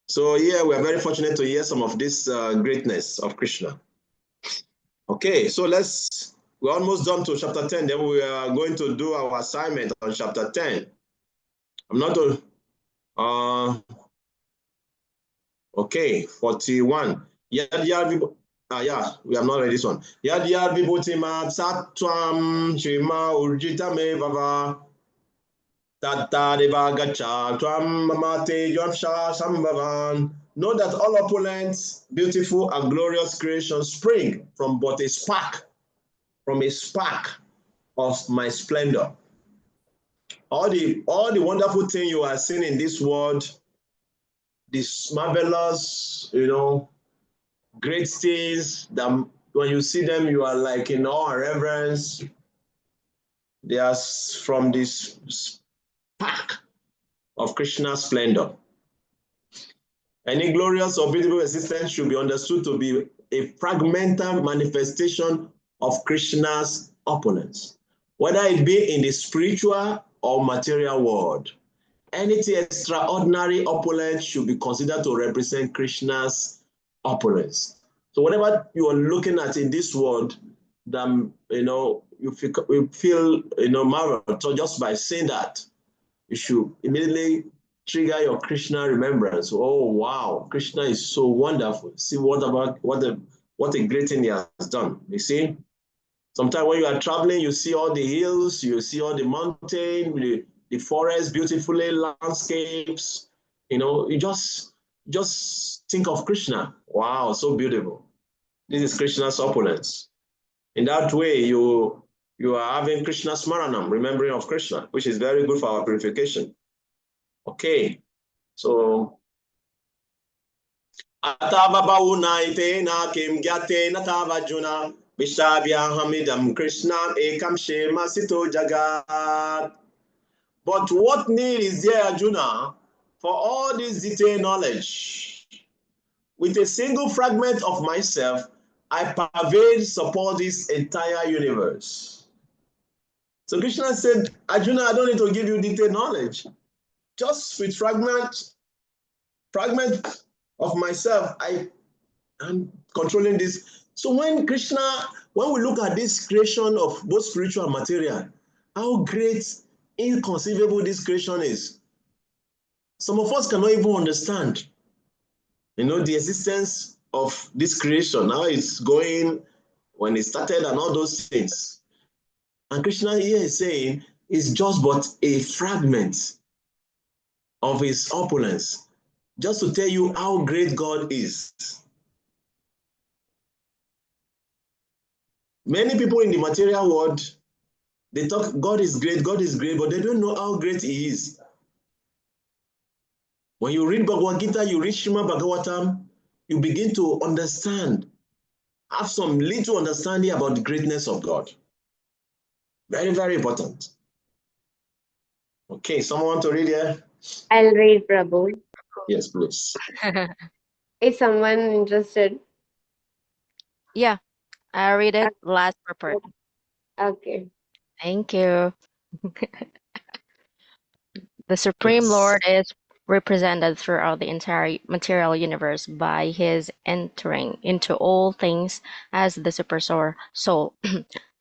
So yeah, we are very fortunate to hear some of this greatness of Krishna. Okay, so we're almost done to chapter 10. Then we are going to do our assignment on chapter 10. I'm not okay, 41. Yeah, we have not read this one. Yad vibhutima sattvam shima urjita me vava tatta deva gacha tvam mamate yamsha sambhavan. Know that all opulent, beautiful, and glorious creations spring from but a spark of my splendor. All the wonderful things you are seeing in this world, these marvelous, great things that when you see them, you are like in awe and reverence. They are from this spark of Krishna's splendor. Any glorious or beautiful existence should be understood to be a fragmental manifestation of Krishna's opulence, whether it be in the spiritual or material world. Anything extraordinary opulence should be considered to represent Krishna's opulence. So whatever you are looking at in this world that feel marveled. So just by saying that, you should immediately trigger your Krishna remembrance. Oh wow, Krishna is so wonderful. See what a great thing he has done. You see, sometimes when you are traveling, you see all the hills, you see all the mountain, the forest, beautifully landscapes. You just think of Krishna. Wow, so beautiful. This is Krishna's opulence. In that way, you are having Krishna Smaranam, remembering of Krishna, which is very good for our purification. Okay, so Atava Bauna Itena Kim Gyate Natava Juna Vishabya Hamidam Krishna Ekam Shema Sito Jagat. But what need is there, Arjuna, for all this detailed knowledge? With a single fragment of myself, I pervade, support this entire universe. So Krishna said, Arjuna, I don't need to give you detailed knowledge. Just with fragment of myself, I am controlling this. So when we look at this creation of both spiritual and material, how great, inconceivable this creation is. Some of us cannot even understand, the existence of this creation, how it's going, when it started and all those things. And Krishna here is saying it's just but a fragment of his opulence, just to tell you how great God is. Many people in the material world, they talk God is great, but they don't know how great he is. When you read Bhagavad Gita, you read Srimad Bhagavatam, you begin to understand, have some little understanding about the greatness of God. Very, very important. Okay, someone want to read here? I'll read, Prabhu. Yes, please. Is someone interested? Yeah, I read it last report. Okay. Thank you. The Supreme Yes. Lord is represented throughout the entire material universe by his entering into all things as the super soul.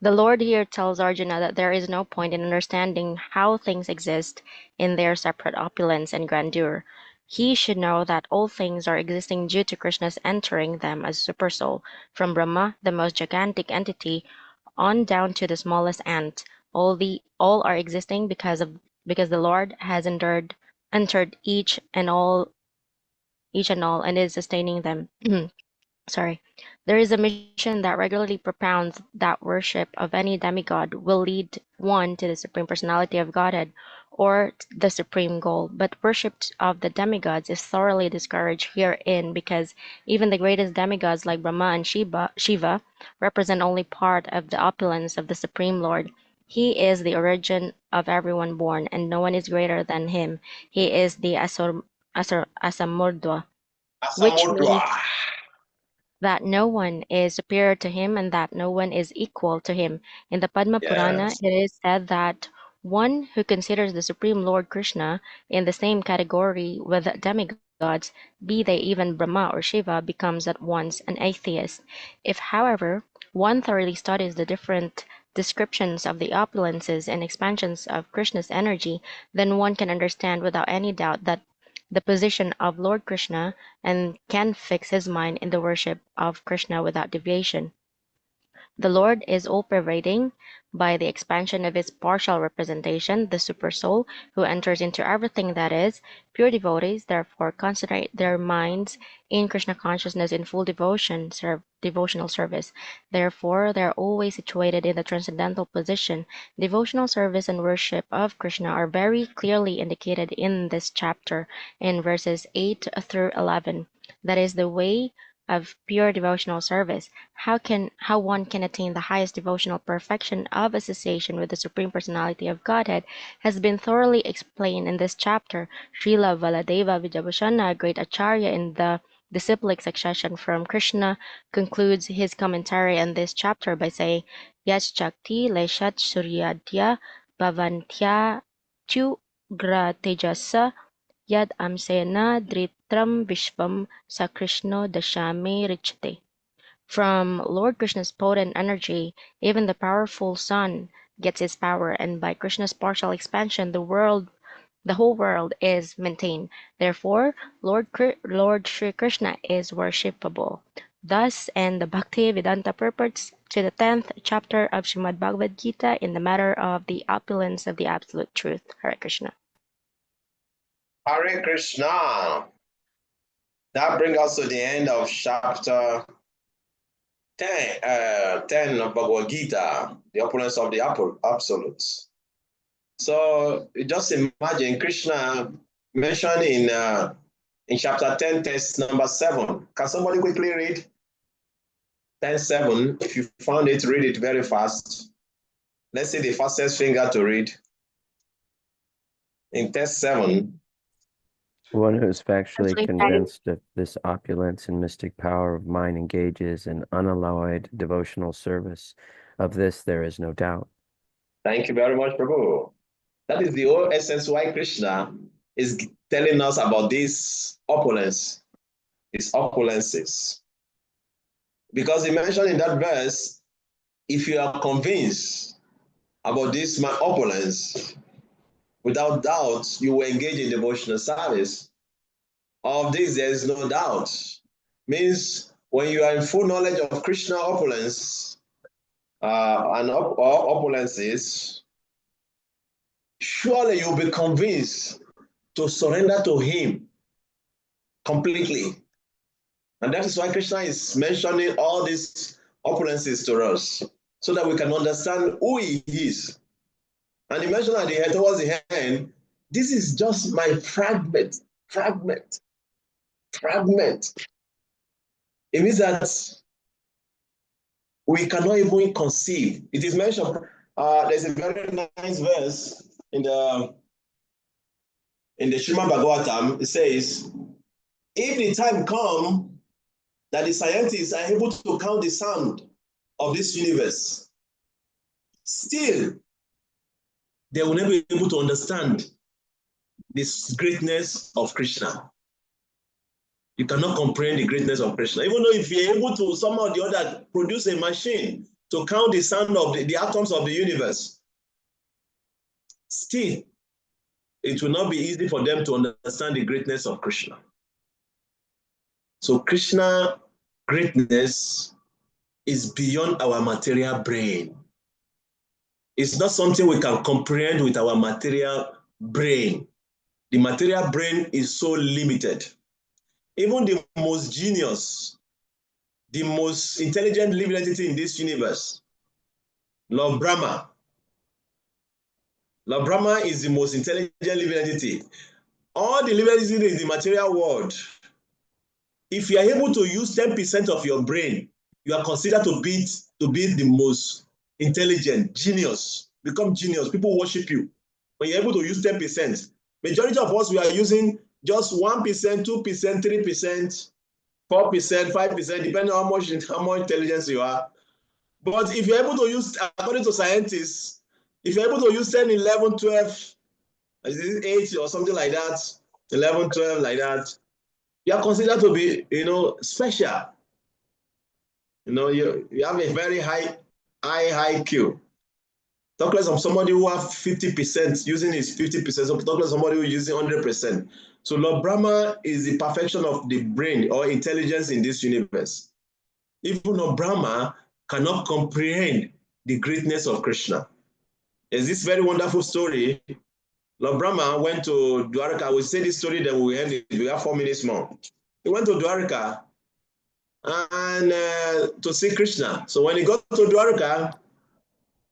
The Lord here tells Arjuna that there is no point in understanding how things exist in their separate opulence and grandeur. He should know that all things are existing due to Krishna's entering them as super soul, from Brahma, the most gigantic entity, on down to the smallest ant. All are existing because the Lord has entered each and all and is sustaining them. Sorry. There is a mission that regularly propounds that worship of any demigod will lead one to the Supreme Personality of Godhead or the supreme goal, but worship of the demigods is thoroughly discouraged herein because even the greatest demigods like Brahma and Shiva represent only part of the opulence of the Supreme Lord. He is the origin of everyone born, and no one is greater than him. He is the Asamurdwa, which means that no one is superior to him and that no one is equal to him. In the Padma Purana, Yes. it is said that one who considers the Supreme Lord Krishna in the same category with demigods, be they even Brahma or Shiva, becomes at once an atheist. If, however, one thoroughly studies the different descriptions of the opulences and expansions of Krishna's energy, then one can understand without any doubt that the position of Lord Krishna and can fix his mind in the worship of Krishna without deviation. The Lord is all-pervading by the expansion of his partial representation, the super soul, who enters into everything that is. Pure devotees therefore concentrate their minds in Krishna consciousness in full devotional service. Therefore, they are always situated in the transcendental position. Devotional service and worship of Krishna are very clearly indicated in this chapter in verses 8 through 11. That is the way of pure devotional service. How one can attain the highest devotional perfection of association with the Supreme Personality of Godhead has been thoroughly explained in this chapter. Srila Valadeva Vijabhusana, a great acharya in the disciplic succession from Krishna, concludes his commentary on this chapter by saying, Yach Chakti Leshat Suryadya Bhavantya Tu Gra Tejasa Yad Amsena Dritram Vishvam Sakrishno Dashame Richate. From Lord Krishna's potent energy, even the powerful sun gets its power, and by Krishna's partial expansion, the whole world is maintained. Therefore, Lord Sri Krishna is worshipable. Thus end the Bhakti Vedanta purports to the 10th chapter of Srimad Bhagavad Gita in the matter of the opulence of the absolute truth. Hare Krishna. Hare Krishna. That brings us to the end of chapter 10 of Bhagavad Gita, the opulence of the absolutes. So just imagine Krishna mentioned in chapter 10, text number 7. Can somebody quickly read 10:7? If you found it, read it very fast. Let's see the fastest finger to read. In text 7. One who is factually convinced of this opulence and mystic power of mine engages in unalloyed devotional service. Of this there is no doubt. Thank you very much, Prabhu. That is the whole essence why Krishna is telling us about this opulence, these opulences. Because he mentioned in that verse, if you are convinced about this my opulence, without doubt, you will engage in devotional service. Of this, there is no doubt. Means when you are in full knowledge of Krishna opulence and opulences, surely you'll be convinced to surrender to him completely. And that is why Krishna is mentioning all these opulences to us, so that we can understand who he is. And he mentioned at the end, towards the end, this is just my fragment. It means that we cannot even conceive. It is mentioned, there's a very nice verse in the Srimad Bhagavatam. It says, if the time comes that the scientists are able to count the sound of this universe, still they will never be able to understand this greatness of Krishna. You cannot comprehend the greatness of Krishna. Even though if you're able to somehow or the other produce a machine to count the sound of the atoms of the universe, still it will not be easy for them to understand the greatness of Krishna. So Krishna greatness is beyond our material brain. It's not something we can comprehend with our material brain. The material brain is so limited. Even the most genius, the most intelligent living entity in this universe, Lord Brahma. Lord Brahma is the most intelligent living entity. All the living entities in the material world, if you are able to use 10% of your brain, you are considered to be the most intelligent, genius, become genius. People worship you. When you're able to use 10%, majority of us, we are using just 1%, 2%, 3%, 4%, 5%, depending on how much intelligence you are. But if you're able to use, according to scientists, if you're able to use 10, 11, 12, 8 or something like that, 11, 12 like that, you are considered to be, special. You have a very high IQ. Talk less of somebody who have 50% using his 50%. So talk less of somebody who is using 100%. So Lord Brahma is the perfection of the brain or intelligence in this universe. Even Lord Brahma cannot comprehend the greatness of Krishna. There's this very wonderful story. Lord Brahma went to Dwarka. We'll say this story, then we'll end it. We have 4 minutes more. He went to Dwarka and to see Krishna. So when he got to Dwarka,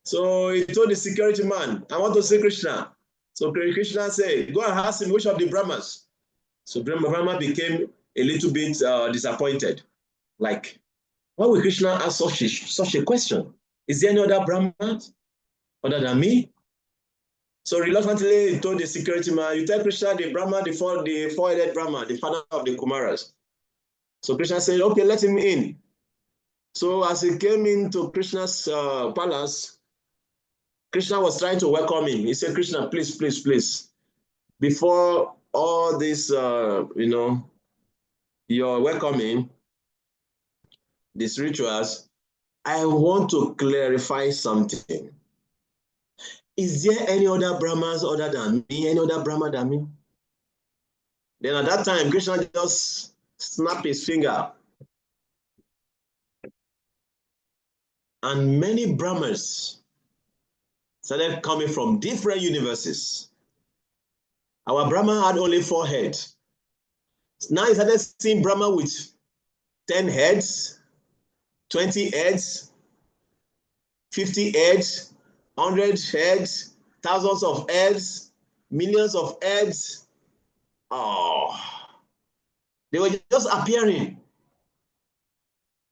so he told the security man, I want to see Krishna. So Krishna said, go and ask him which of the Brahmas. So Brahma became a little bit disappointed. Like, why would Krishna ask such a question? Is there any other Brahman other than me? So reluctantly, he told the security man, you tell Krishna the Brahman, the four-headed Brahman, the father of the Kumaras. So Krishna said, okay, let him in. So as he came into Krishna's palace, Krishna was trying to welcome him. He said, Krishna, please, please, please, before all this, you're welcoming, these rituals, I want to clarify something. Is there any other Brahmas other than me? Any other Brahma than me? Then at that time, Krishna just snapped his finger. And many Brahmas started coming from different universes. Our Brahma had only 4 heads. Now he started seeing Brahma with 10 heads, 20 heads, 50 heads, 100 heads, thousands of heads, millions of heads. Oh, they were just appearing.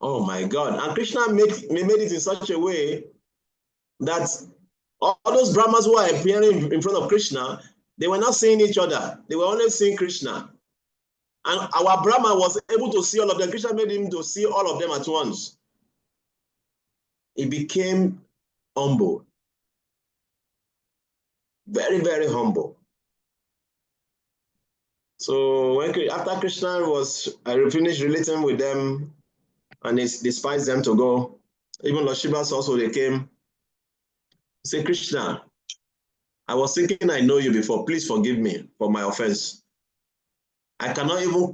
Oh my God. And Krishna made it in such a way that all those Brahmas who are appearing in front of Krishna, they were not seeing each other. They were only seeing Krishna. And our Brahma was able to see all of them. Krishna made him to see all of them at once. He became humble. Very, very humble. So after Krishna was finished relating with them and he despised them to go, even Lord Shiva's also they came. Say, Krishna, I was thinking I know you before. Please forgive me for my offense. I cannot even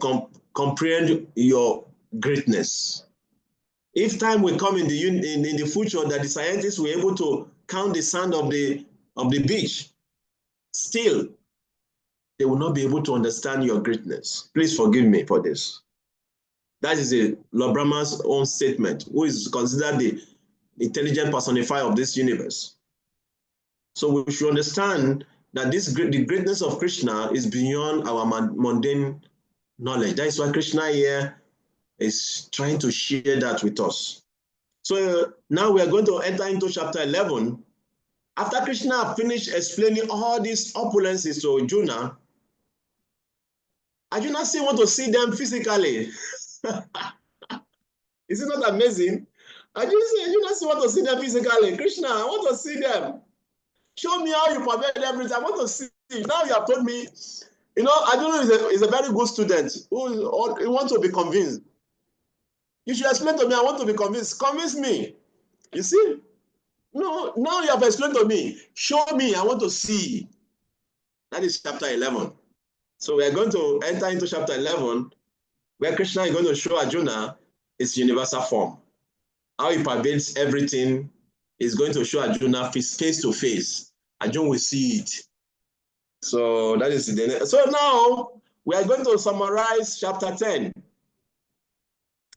comprehend your greatness. If time will come in the future that the scientists were able to count the sand of the beach, still they will not be able to understand your greatness. Please forgive me for this. That is Lord Brahma's own statement, who is considered the intelligent personifier of this universe. So we should understand that the greatness of Krishna is beyond our mundane knowledge. That is why Krishna here is trying to share that with us. So now we are going to enter into chapter 11. After Krishna finished explaining all these opulences to Arjuna, Arjuna still want to see them physically. Is it not amazing? Arjuna still want to see them physically. Krishna, I want to see them. Show me how you pervade everything. I want to see. Now you have told me, Arjuna is a very good student who wants to be convinced. You should explain to me, I want to be convinced. Convince me. You see? No, now you have explained to me. Show me, I want to see. That is chapter 11. So we are going to enter into chapter 11, where Krishna is going to show Arjuna its universal form. How he pervades everything is going to show Arjuna face to face. Arjuna will see it. So that is the. So now we are going to summarize chapter 10.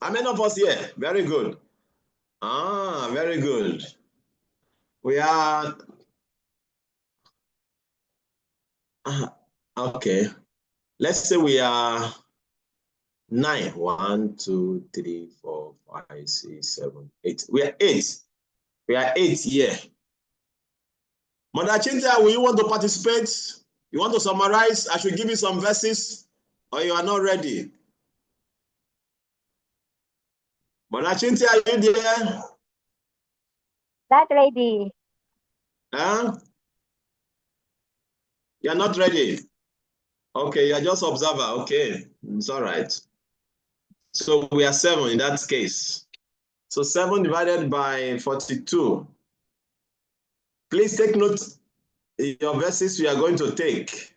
How many of us here? Very good. Very good. We are okay. Let's say we are 9. 1, 2, 3, 4, 5, 6, 7, 8. We are 8. We are 8 here. Mother Chintia, will you want to participate? You want to summarize? I should give you some verses, or you are not ready? Mother Chintia, are you there? Not ready. Huh? You are not ready. Okay, you are just observer. Okay, it's all right. So we are 7 in that case. So 7 divided by 42. Please take note your verses we are going to take.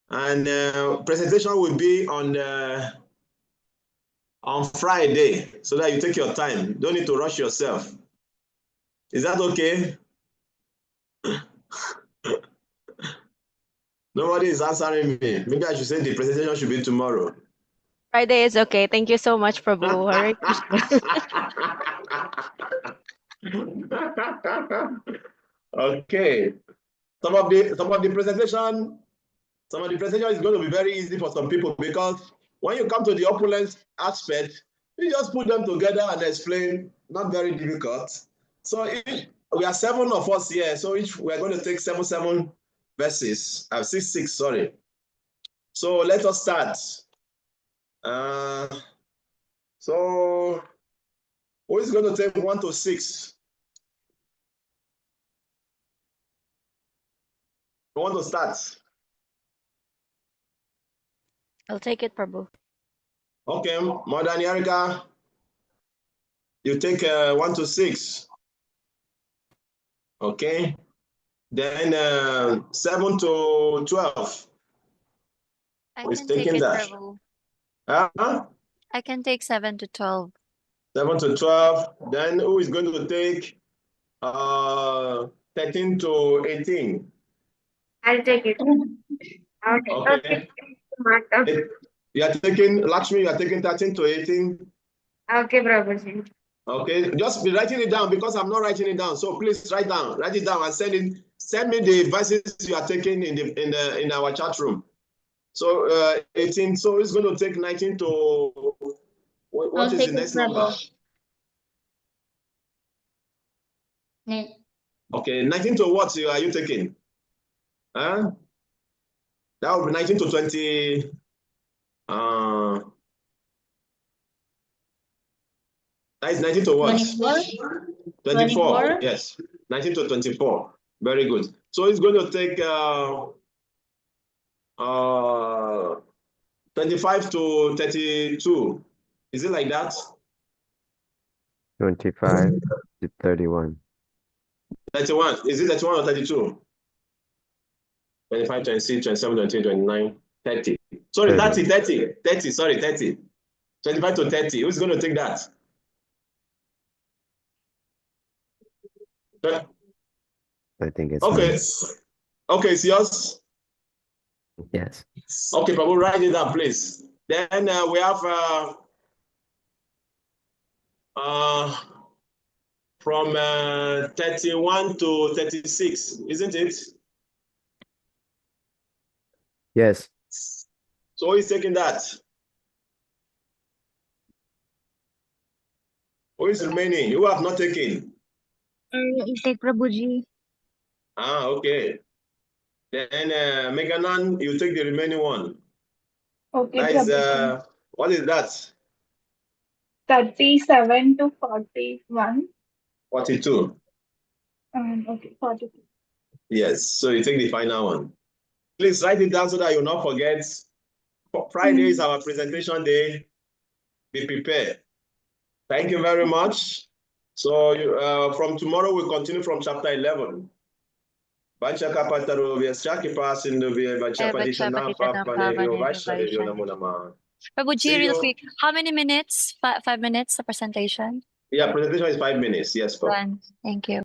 And presentation will be on Friday, so that you take your time. Don't need to rush yourself. Is that okay? Nobody is answering me. Maybe I should say the presentation should be tomorrow. Friday is okay. Thank you so much, Prabhu. Hare Krishna. Okay. Some of the presentation is going to be very easy for some people, because when you come to the opulence aspect, you just put them together and explain. Not very difficult. So we are 7 of us here, so we are going to take 7 verses. 6, sorry. So let us start. So who is going to take 1 to 6? Who want to start? I'll take it, Prabhu. Okay, Mother Nyarika. you take 1 to 6. Okay. Then 7 to 12. I Who is can take taking it, that? Prabhu. Huh? I can take 7 to 12. 7 to 12. Then who is going to take 13 to 18? I'll take it. Okay. Okay. Okay. You are taking, Lakshmi, you are taking 13 to 18. Okay, Prabhuji. Okay, just be writing it down because I'm not writing it down. So please write it down and send it. Send me the verses you are taking in our chat room. So 18. So it's going to take 19 to what is the next number? Okay, 19 to what are you taking? Huh? That would be 19 to 20. That is 19 to what? 24. 24. Yes, 19 to 24. Very good. So it's going to take 25 to 32. Is it like that? 25 to 31. 31. Is it 31 or 32? 25, 26, 27, 28, 29, 30. Sorry, 30. 30. Sorry, 30. 25 to 30. Who's going to take that? I think it's okay. mine. Okay, it's yours. Yes. Okay, but we'll write it down, please. Then we have from 31 to 36, isn't it? Yes. So who is taking that? Who is remaining? Who have not taken? Take Prabhuji. Okay. Then Meganan, you take the remaining one. Okay, That is, Prabhuji. what is that? 37 to 41. 42. Okay, 42. Yes, so you take the final one. Please write it down so that you'll not forget. Friday is our presentation day. Be prepared. Thank you very much. So from tomorrow, we'll continue from chapter 11. Prabhuji, real quick, how many minutes? 5 minutes, the presentation? Yeah, presentation is 5 minutes. Yes, Paul. Thank you.